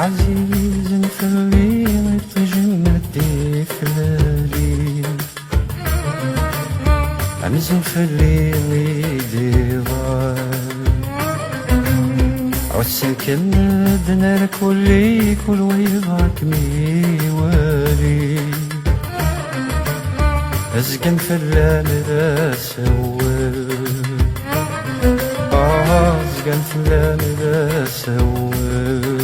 عزيز في الليل تجمدي في الليل عمزن في الليل يديضال عسن كمد نار كل ويضاك ميوالي أزقن في اللام ذا سوال أزقن في اللام ذا سوال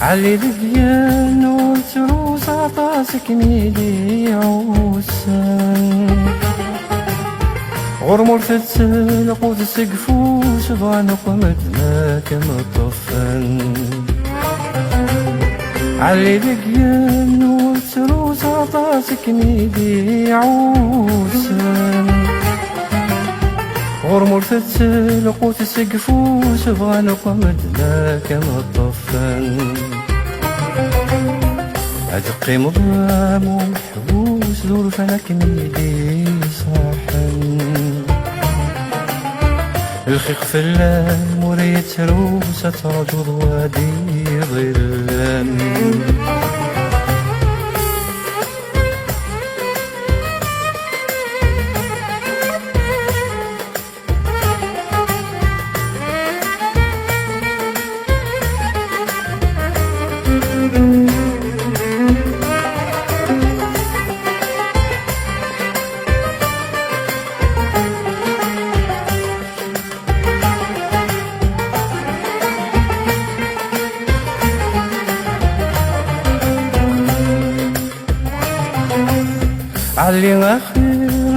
علي ذبيان والتروس عطاسك ميدي عوسان غرمور تتسلق وتسقفو سبغان قمدنا كما طفن علي ذبيان والتروس عطاسك ميدي عوسان غرمور تتسلق وتسقفو سبغان قمدنا كما طفن أدقي مظلام ومحبوس دور فلك ميدي صاحن الخيخ في اللام وريت روسة ترجض وادي ظلام علي آخر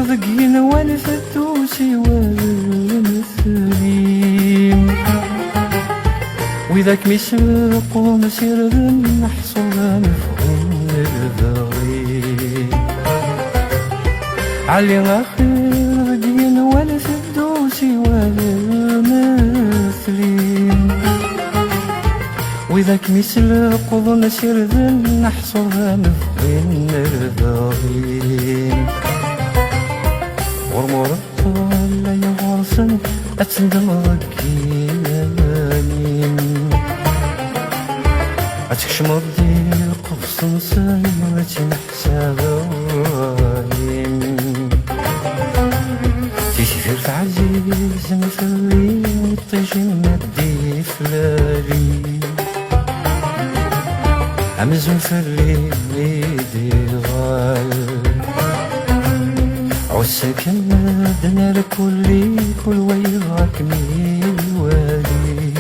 ذقين والفتوسي والمثليم وإذاك مسرق ومسير نحصل مفهوم الذغيم علي آخر ذقين والفتوسي والمثليم وإذاك مسرق ومسير نحصل مفهوم الذغيم غرمور الطول يا غرسن أتندم ضكيانين أتكشمر ديال قبص نسايمتي نحساب الرايم تيسير عزيز مثلي طيجي مدي فلالي أمزن في الليل يديغال عسك مدنا لكل ويضاك ميوالي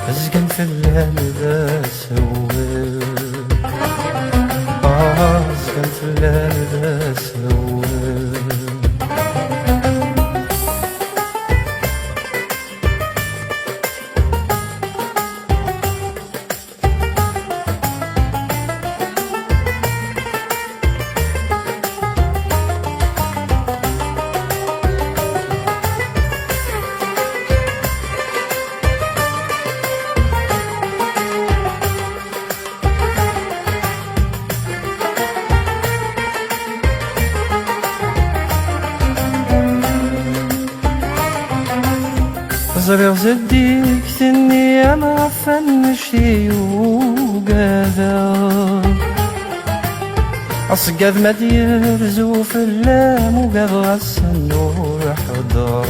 أزقن في اللام ذا سوال أزقن في اللام ذا سوال زريغ زديك ثني ما فنشي وقاذا أصقاذ ما ديرزو في اللام وقاذ غسن وحضر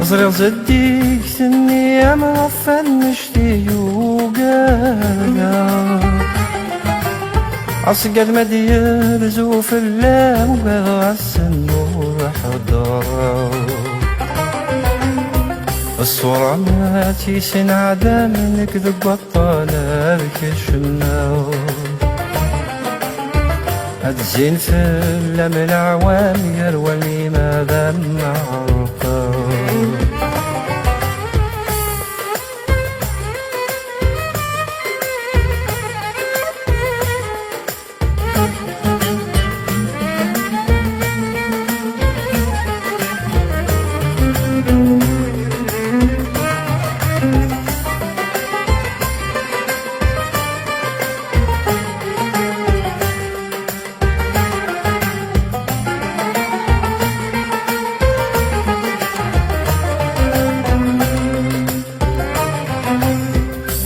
زريغ زديك ثني ما فنشي وقاذا أصقاذ ما ديرزو في اللام وقاذ غسن وحضر الصورة ما تيسن عدا منك ذق بطالة بكشمنا هتزين في اللام العوام يروى الإيمان هذا معرفة.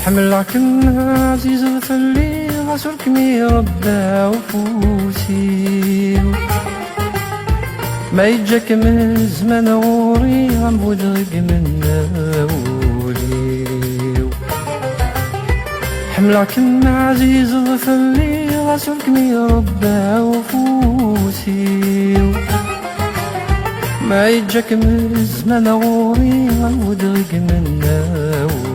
حملك عزيز فلي غسلك مي ربا وفوسي ما يجاك من زمان غوري غنبود غيك من ناولي. حملك عزيز فلي غسلك مي ربا وفوسي ما يجاك من زمان غوري غنبود غيك من ناولي.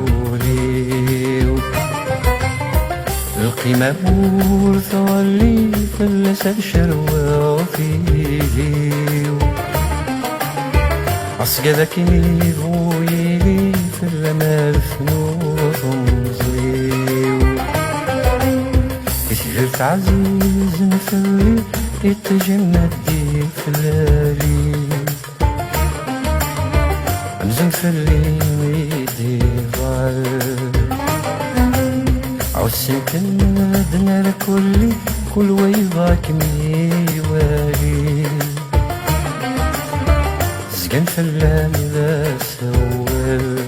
القيمة بورثة اللي فلس الشروة فيه عسكا كيف ويلي في الرمال فنوط مزيو يسجلت عزيز نفلي يتجمد دي فلالي أمزن فلي ويدي ضال عوسك الندنا لكل كل ويضاك ميوالي سكن فلان لا سوال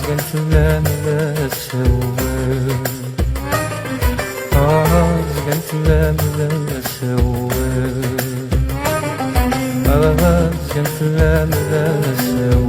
سكن فلان لا سوال سكن فلان لا سوال سكن فلان لا سوال.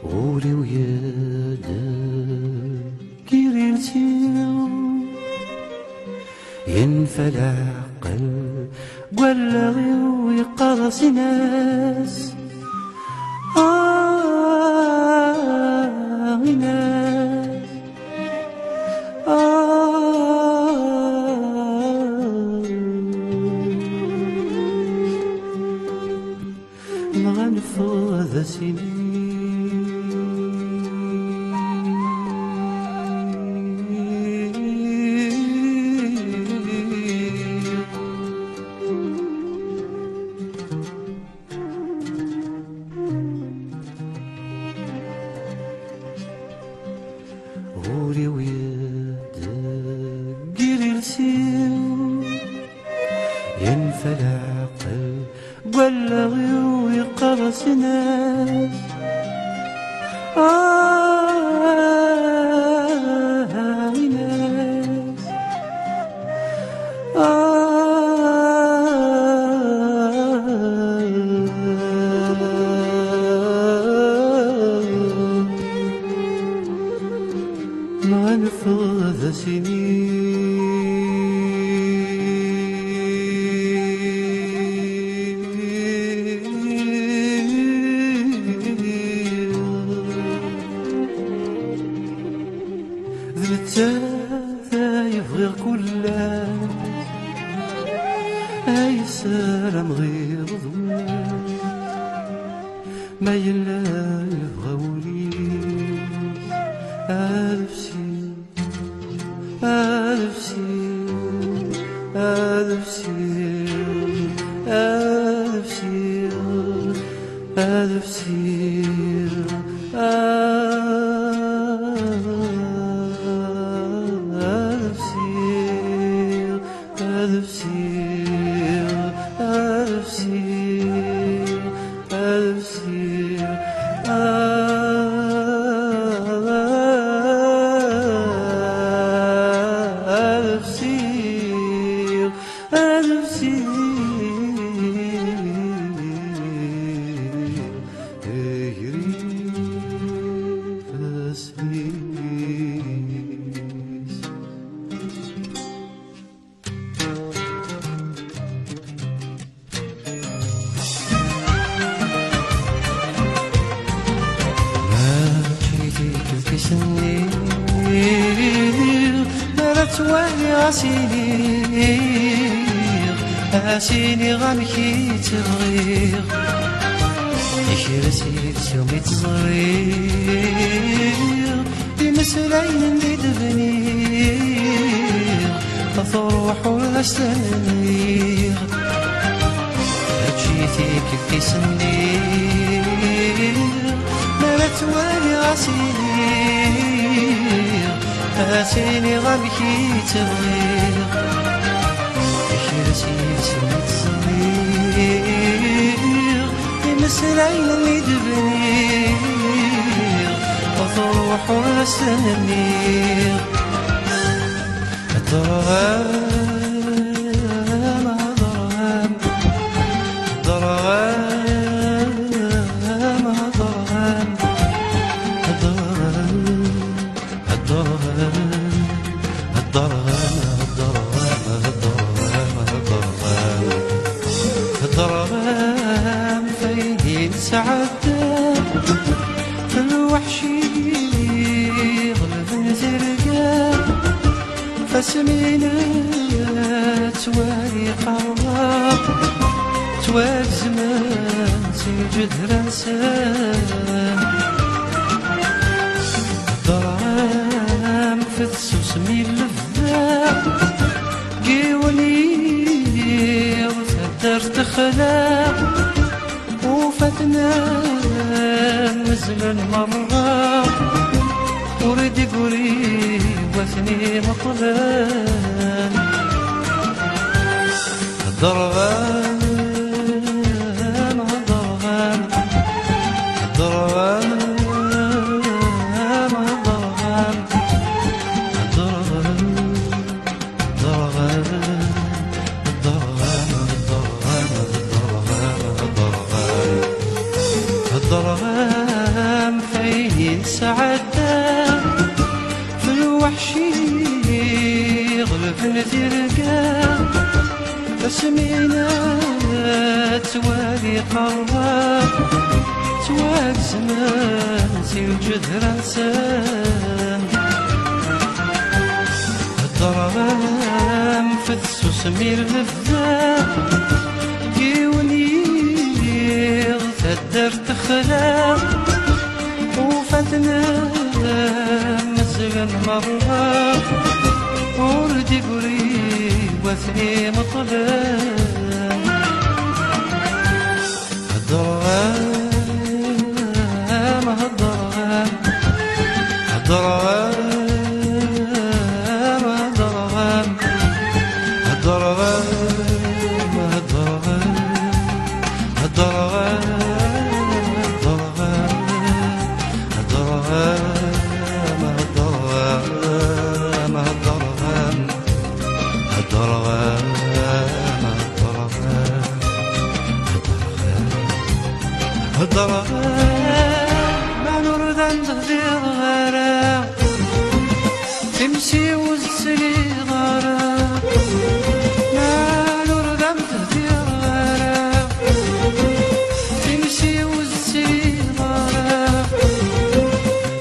غوري ويادا كيري نسيو ينفلع قلب ولا ويقرص ناس ناس نغنفض سنين غوري ويادا كيري نسيو ينفلع قلب ولا ويقرص ناس ما نفض سنين ذلتا يبغي كل اي سلام غير ضوء ما يلا يبغى ولي ألف سير ألف سير ألف سير ألف سير ألف سير ألف سير ألف سير ألف سير ألف سير ألف سير ألف سير سنين مرت ويا سيني غمكي تغير يشرسي تسومي تصغير بمسلين اللي دبنير تروح ولا استنير جيتي كيف سنين مرت ويا سيني غمكي تغير يشرسي تسومي تصغير بمسلين اللي دبنير تروح ولا استنير الضرام فيدين سعدان الوحشي غلب زرقان فسمينا توالي قراب توالي زمان سيجد رسان الضرام فتسو سمي اللفان قيوني درت خلاق وفتنا نزل المرة ورد يقولي وثني مطلان الضرغام الضرغام الضرغام الضرغام نترقى اسمينا توالي قرب تواك زمان سيوجد راسان الضرام في السمير لفذا كيونيغ تدر تخلا وفاتنا مزغن مرة وردي قري وثني مطلب الضرام الضرام الضرام ما نريد أن تغدير غيره تمشي وتسلي غيره ما نريد أن تغدير غيره تمشي وتسلي غيره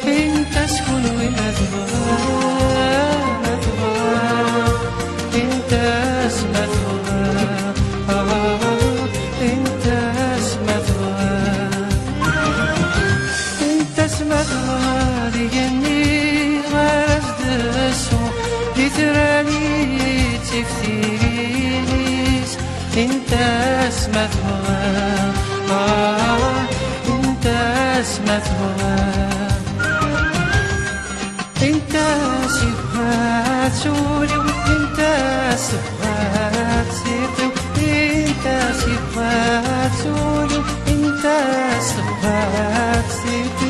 انت شكون وين تبغى انت اسمع انت اسمع اسمت غالي جني غرز دسو يتراني تفتيرينيس انت اسمت انت اسمت انت سبحات سوري انت سبحات سيرتو انت سبحات سوري انت سبحات سيرتو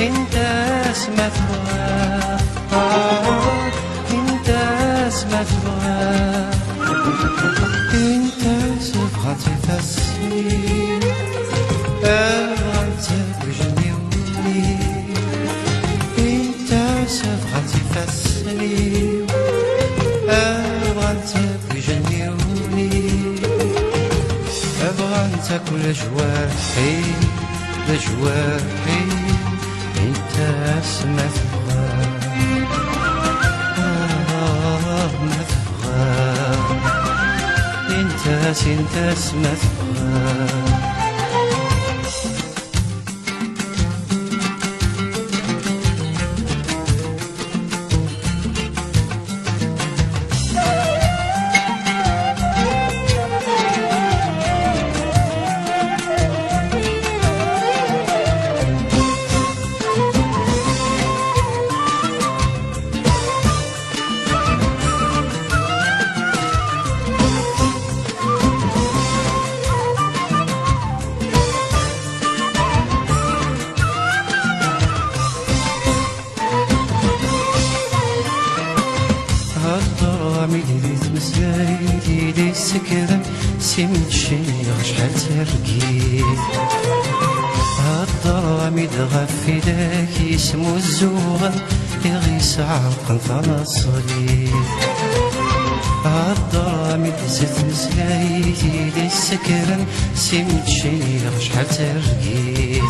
انت اسمت انت اسمت انت صبغتي تسير أغنت بجنوني انت صبغتي تسير أغنت بجنوني أبغى كل جوارحي لجوارحي انت اسمع تبغى ما تبغى انت اسمع تبغى ميدي تمسلايدي دي السكرم سمت شيخ شحال ترقيت هالضرامي دغفي داك يسمو الزوغة يغيس عرقا فنصليت هالضرامي دزت مسلايدي دي السكرم سمت شيخ شحال ترقيت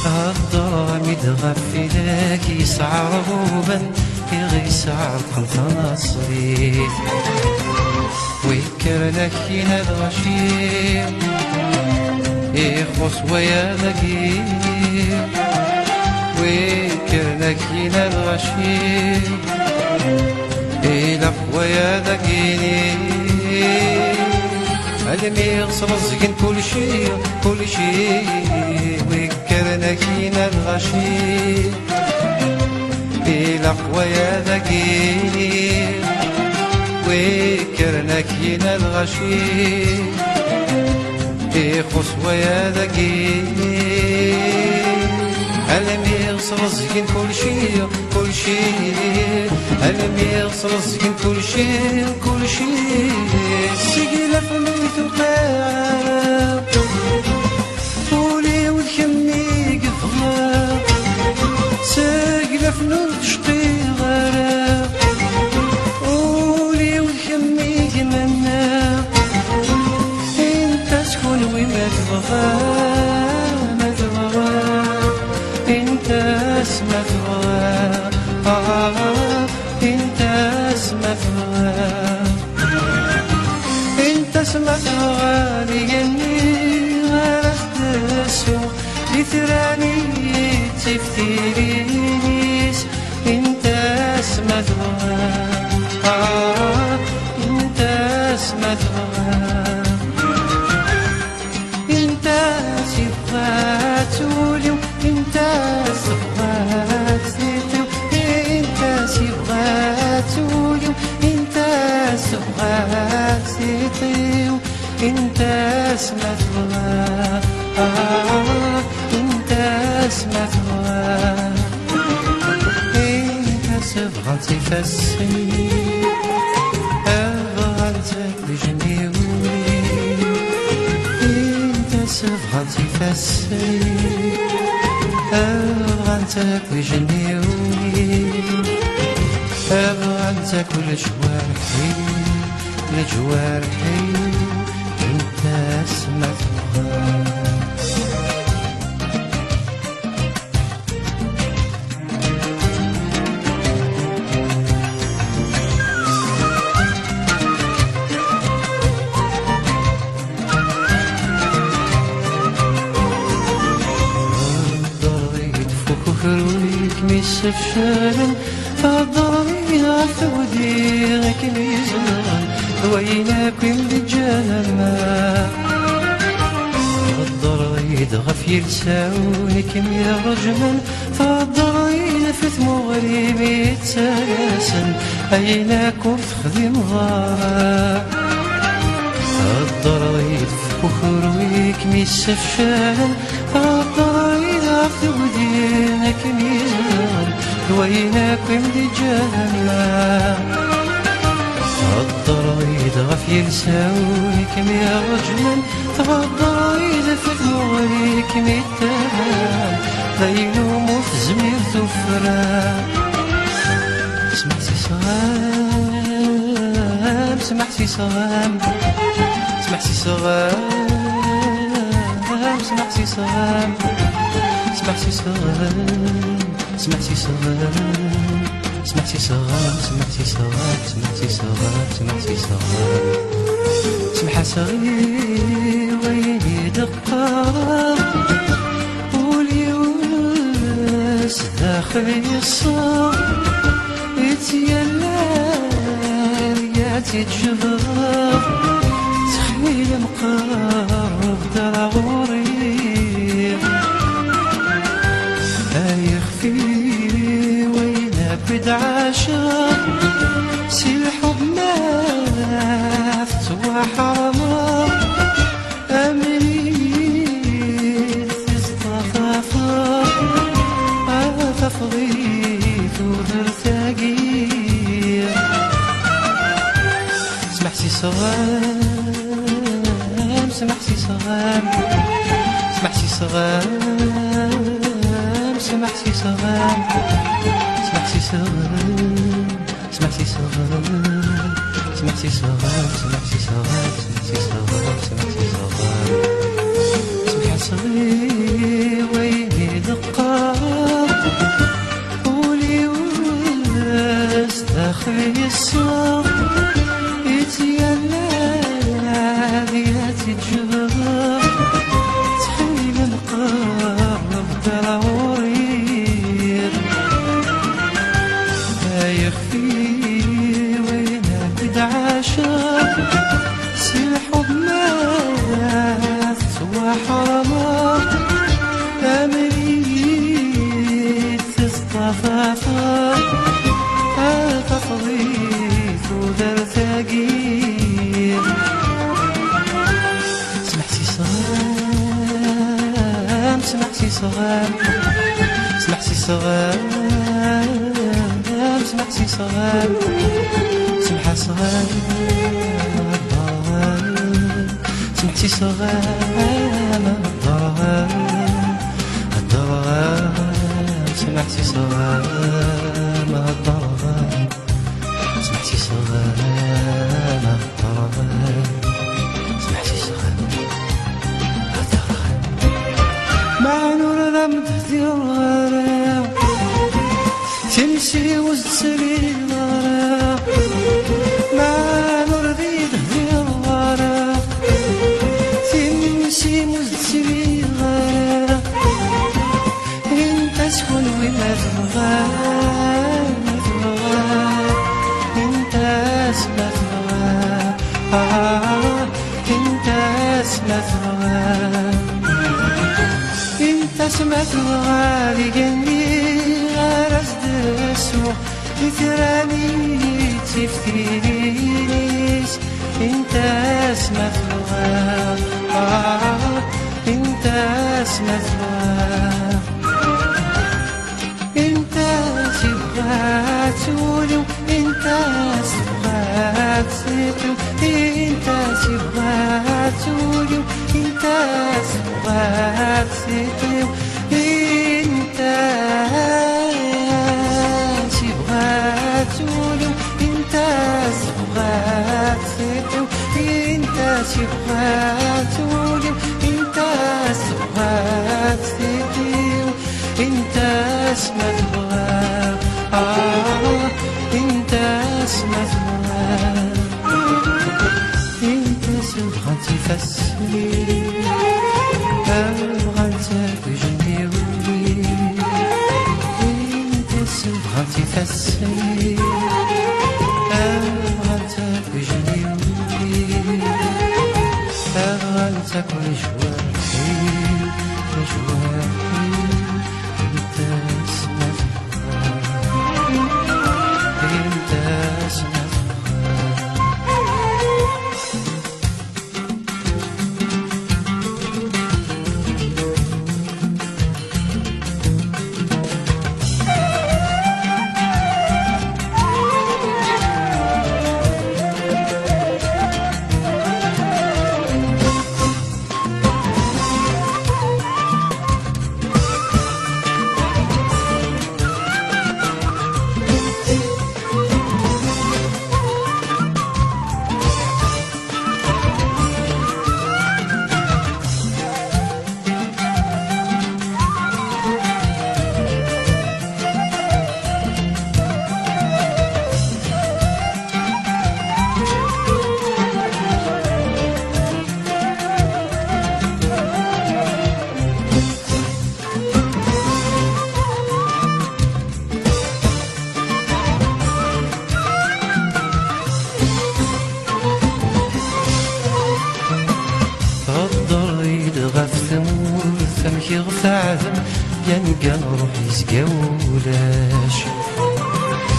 هالضرامي دغفي داك يسعر غوبا يغيس عرقا فنصليت ويكرنك يناد غشير يخص ويا ذكير ويكرنك يناد غشير يلق ويا ذكير علمي يغسل الزقن كل شيء كل شيء ويكرنك يناد غشير يلق ويا ذكير ويكرنك ينال غشير يخص ويا ذكير ألم يغسل الزكين كل شيء كل شيء ألم يغسل الزكين كل شيء كل شيء سقيلة في ميت القاع طولي والكمي قفغا سقيلة في نور تشقي غرا يثراني تفتيرينيس انت اسمى انت اسمى انت سبغات اليوم انت سبغات زيتو انت سبغات اليوم انت سبغات زيتو انت اسمى انت اسمى انت سبغات تفسي أبغانتك بجنيوني انت سبغات تفسي أبغانتك بجنيوني أبغانتك لجوارحي لجوارحي انت اسمى ميسفشالن فضري عفودي غيك ميزرن وينك من الجنة فضري دغف يلساونك يا رجمن فضري فث مغربي تسلسن أينك وتخدم غارة فضري فخرويك ميسفشالن فضري عفودينك ميزان وينك من الجنة الضرايد غف يلساويك يا رجلا الضرايد فتموريك ميتان ليلو مفزمير تفران سمعتي صغام سمعتي صغام سمعتي صغام سمعتي صغام سمعتي صغام سمعتي صغام سمعتي صغام سمعتي صغام سمعتي صغام سمعتي صغام سمحة صغير ويني دقار قولي واس داخلي الصار يتيلا رياتي تجبر تخيل مقرب دراغوري يخفي وين بدعاشر سي الحب ما فتوى حرمه أمريت تستغفر تفضيت وترتقي سمحتي صغام سمحتي صغام سمحتي صغام سمحتي صغام سمحتي صغام سمحتي صغام سمحتي صغام سمحتي صغام سمحتي صغام سمحتي صغام سمحة صغير ويني دقار قولي واس داخلي الصار يتيلا هادياتي تجبر تخيل مقرب دراوري يخفي وينك بدعاشر سي الحب ما فتوى حرمه أمريت تستفافر تفضيت ودرتقير سمحتي صغام سمحتي صغام سمحتي صغام سمحتي صغام سمحة صغام سمحتي صغام الضرغام سمحتي صغام الضرغام سمحتي صغام الضرغام سمحتي صغام الضرغام مع نور ذم تهدي الغرام تمشي وتسري الغرام ما نرضي تهدي الغرام تمشي وتسري الغرام سمعت الغالي قالي غرز دسوق يثراني تفتينيس انت سمعت الغالي انت سمعت الغالي انت سبغات سولو انت سبغات سيتو انت سبغات سولو انت سبغات سيتو انت سبغات سولو انت سبغات سيتو انت سبغات سولو انت سبغات سيتو انت اسمك الغاب انت اسمك الغاب انت سبغتي فسري ابغتك جنيولي انت سبغتي فسري ابغتك جنيولي ابغتك رجوعي رجوعي يغف عذب ينقل روحي زقولاش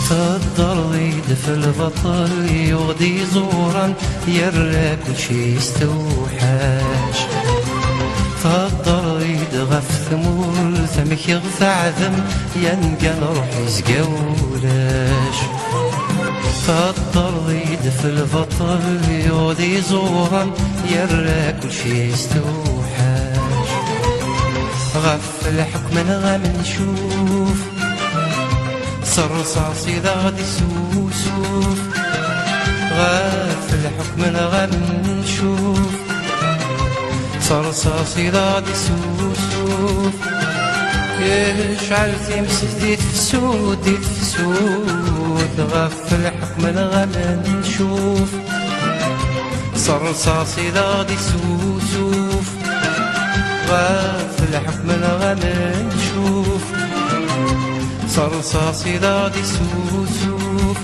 تضر يد في البطل يغدي زورا يرى كل شي يستوحاش تضر يد غف ثمور ثمك يغف عذب ينقل روحي زقولاش تضر يد في البطل يغدي زورا يرى كل شي يستوحاش غف الحكم نغام نشوف صرصاصي ذا غادي سوسوف غف الحكم نغام نشوف صرصاصي ذا غادي سوسوف يشعل تمسك ديت في سود ديت في سود غف الحكم نغام نشوف صرصاصي ذا غادي سوسوف غف الحكم نغام نشوف صرصاصي ذادي سوسوف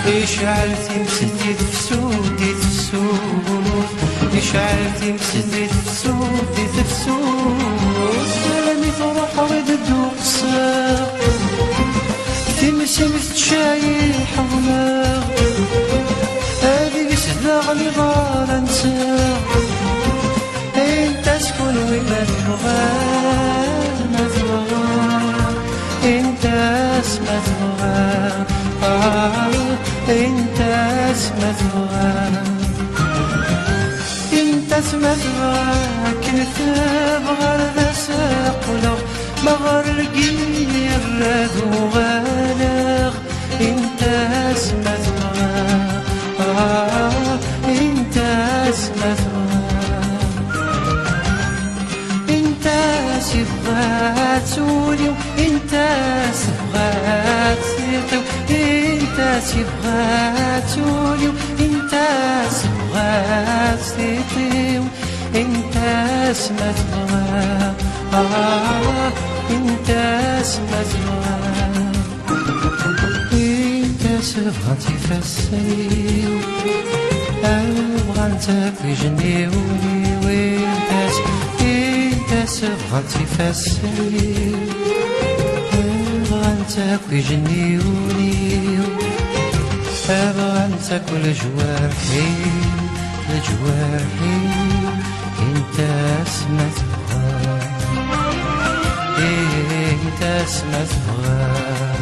يشعل تمسدي تفسودي تفسود يشعل تمسدي تفسودي تفسود سلامي تروح ورد الدوقسا تمشي متشايل حولها هذي بسهلة غني غار انسى انت شكون وين مذبوغان مذبوغان انت اسمه مذبوغان انت اسمه مذبوغان انت اسمه مذبوغان كنت بغار ذا ساقلو مغار رقيني الرادو غالغ انت اسمه مذبوغان انت اسمه سبغات سوليو انت سبغات سيرتو انت سبغات سوليو انت سبغات سيرتو انت اسمه مذبوغان انت اسمه مذبوغان انت سبغاتي فسيو ابغى نتاك جنيوني وانت تسبغت يفسر أبغى تاكل جنيوني أبغى تاكل جوارحي جوارحي انت اسمه تبغى انت اسمه تبغى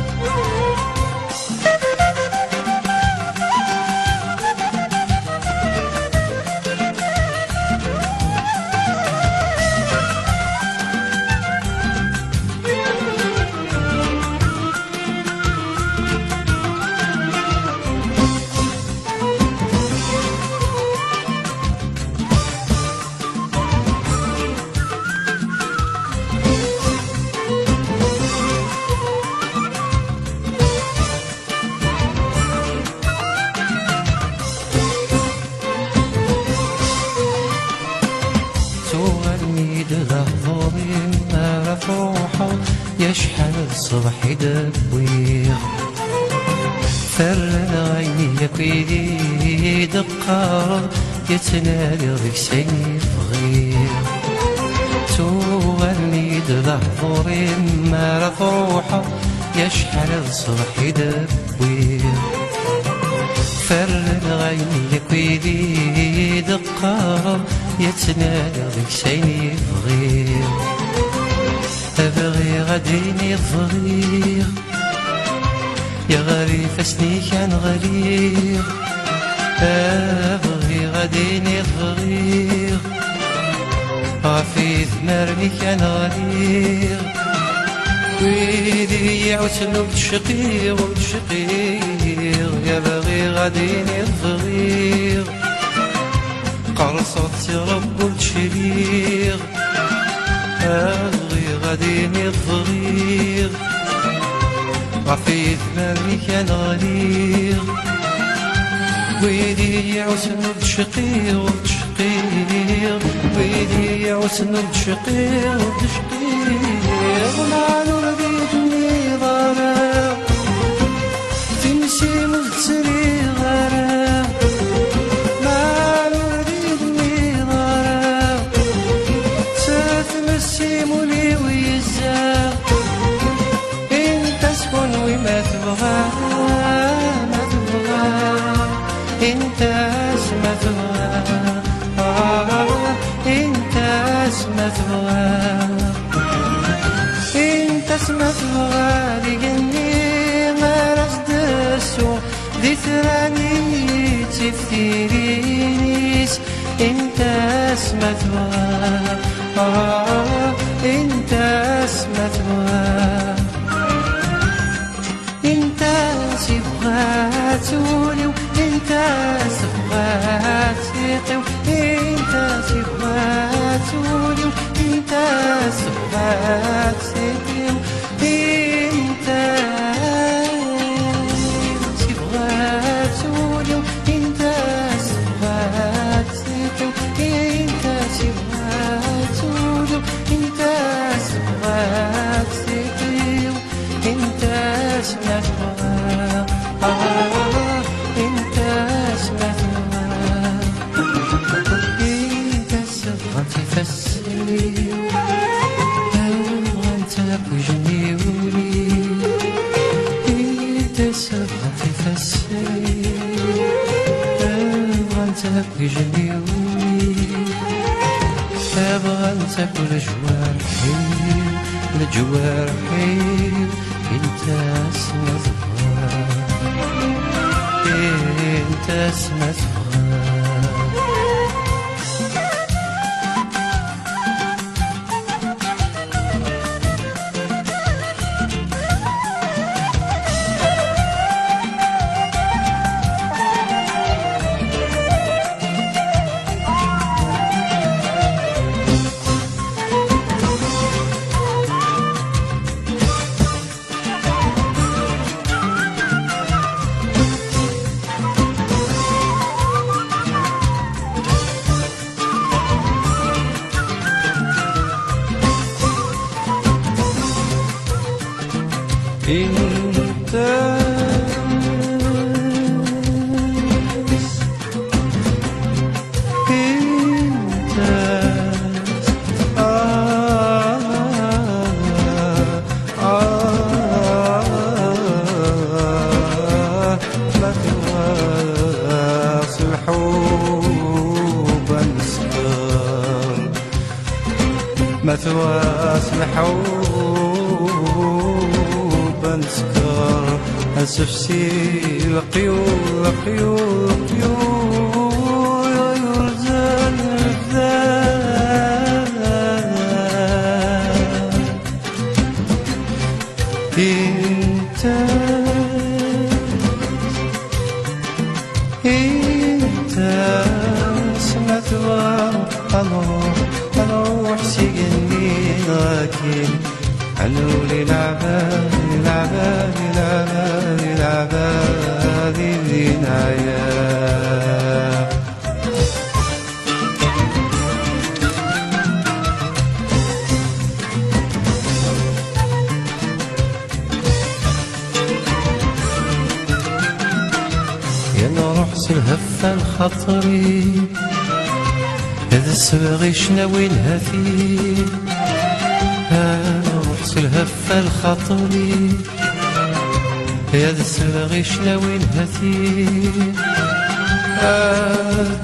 يشحن الصبح يدبويغ فرن عيني يكويدي دقار يتنادي ذيك سيني فغير تغني دلحظوري ما روحه يشحن الصبح يدبويغ فرن عيني يكويدي دقار يتنادي ذيك سيني فغير أبغي غديني الضرير يا غريب فسني كان غرير أبغي غديني الضرير غفيث مرمي كان غرير ويدي يعوتلو بتشقير وتشقير يا بغي غديني الضرير قرصت رب وتشرير أبغي غديني الضرير غفيف مرمي كان غلير ويدي يعوسن بتشقير وتشقير ويدي يعوسن بتشقير وتشقير ونعلو رديتني ضرر تمشي مزتري غرر نعلو رديتني ضرر تتمسي مولي ويزار انت سكن وما تبغى ما تبغى انت اسمه تبغى انت اسمه تبغى انت اسمه تبغى لقني ما رصدسو ذي ثراني تفتيرينيس انت اسمه تبغى انت اسمه تبغى انت تبغى تولي وانت تبغى تقي وانت تبغى تولي وانت تبغى تقي وانت تبغى تولي وانت تبغى تقي وانت تبغى تولي وانت تبغى تقي وانت اسمه تبغى انت اسمه تبغى انت سبغت تفسري أبغى تاكل جنيوني انت سبغت تفسري أبغى تاكل جنيوني أبغى تاكل جوارحي لجوارحي انت اسمه تبغى انت اسمه تبغى ثواس الحوب نسكر أسفسي القيول القيول القيول يرزان الذات انت سمعت اروح سيجني لكن عنولي العباد العباد العباد العباد العناية الهفة الخطري هذا السبغي شناوي الهثي روح الهفة الخطري هذا السبغي شناوي الهثي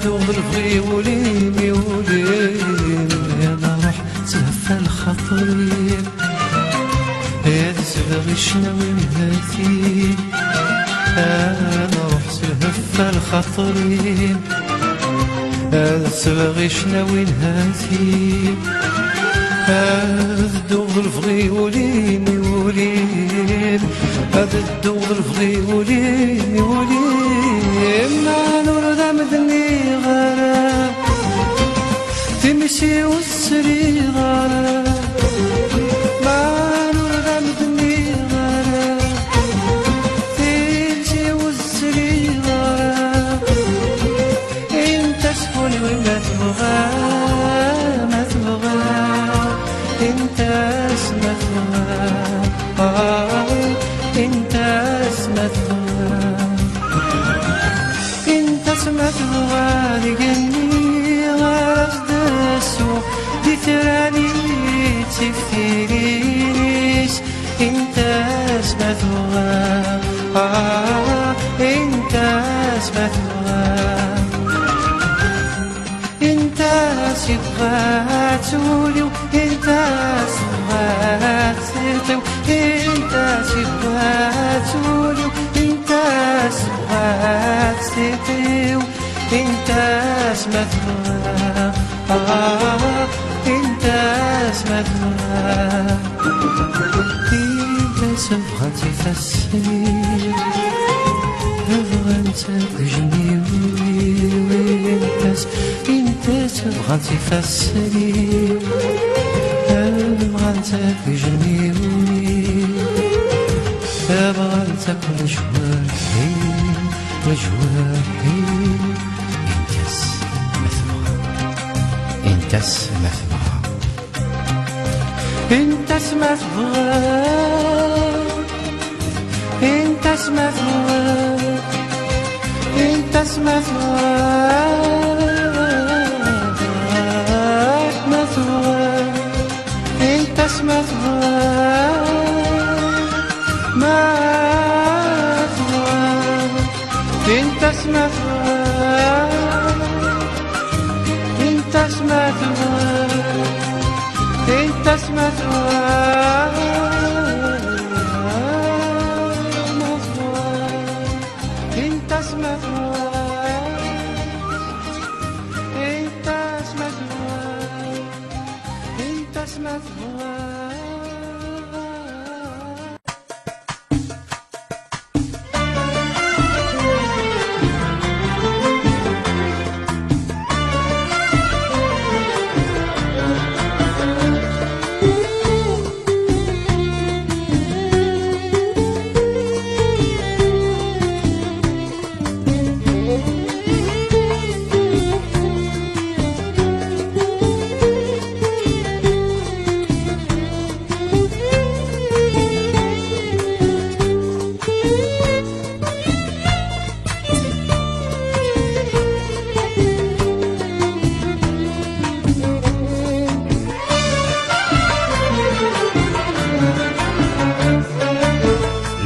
دوغ الفغي وليمي وليم هذا روح الهفة الخطري هذا السبغي شناوي الهثي روح الهفة الخطرين هذا السبغي شناوي نهاتي هذا الدوغ الفغي وليني ولين هذا الدوغ الفغي وليني ولين مع نور دمدني غرام تمشي والسري غرام انت اسمت غالي قلبي غرز دسو دي تراني تفتيريش انت اسمت انت اسمت انت سبغات سوليو انت سبغات سيتو انت سبغات سوليو انت سبغات سيتو انت اسمت انت اسمت انت سبغات تفسير بغنت جميل انت تبغى تفسري بغنت جميل بغنت كل جوارحي وجوارحي انت سمثبغى انت سمثبغى انت سمثبغى انت سمثبغى انت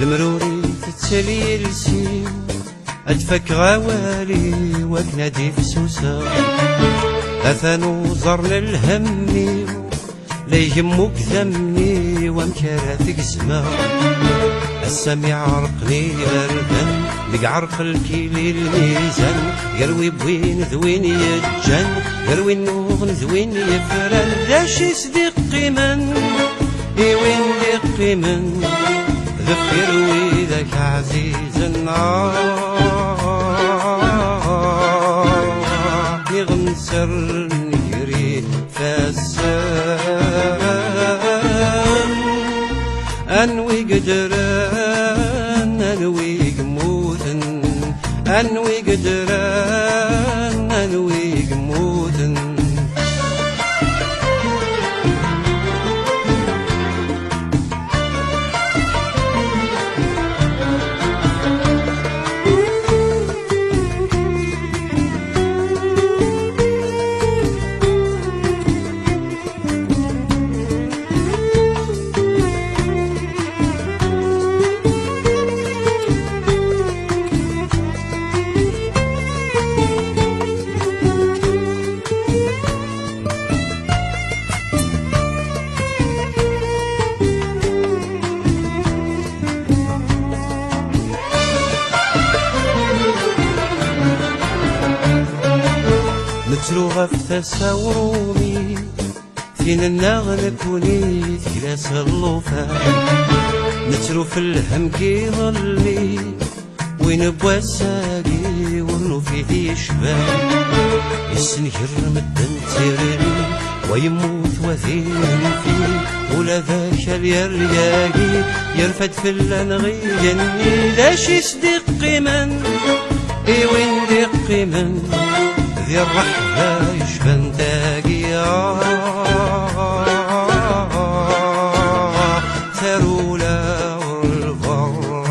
المروري تتسلي رسي أدفك غوالي وكنادي في سوسة أثنو زر للهمي لا يهمك ذمني ومكاراتك زمان السامي عرقني غردان لك عرق الكيلي الميزان قروي بوين ذوين يجان قروي النوغ ذوين يفران داشي صديقي من وين دقي من ذكر ويدك عزيز يغنسر يري فسان أنوي قدران أنوي قموتن أنوي قدران أنوي قموتن نتلو غف تساورومي فين النغل كوني تكلاس اللوفان نتلو في الهم كي ظلي وين بواساقي ورنو فيه يشبان يسنكر مدن تيرني ويموت وثين فيه ولا ذاك اليرياقي يرفد في اللنغي جني داشي صديقي من وين دقي من ذي الرحلة يشبن تاقيا ترولا والبراني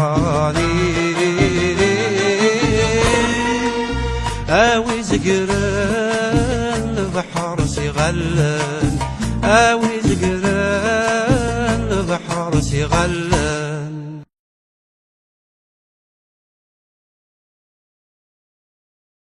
آوي زقران البحر سيغلن آوي زقران البحر سيغلن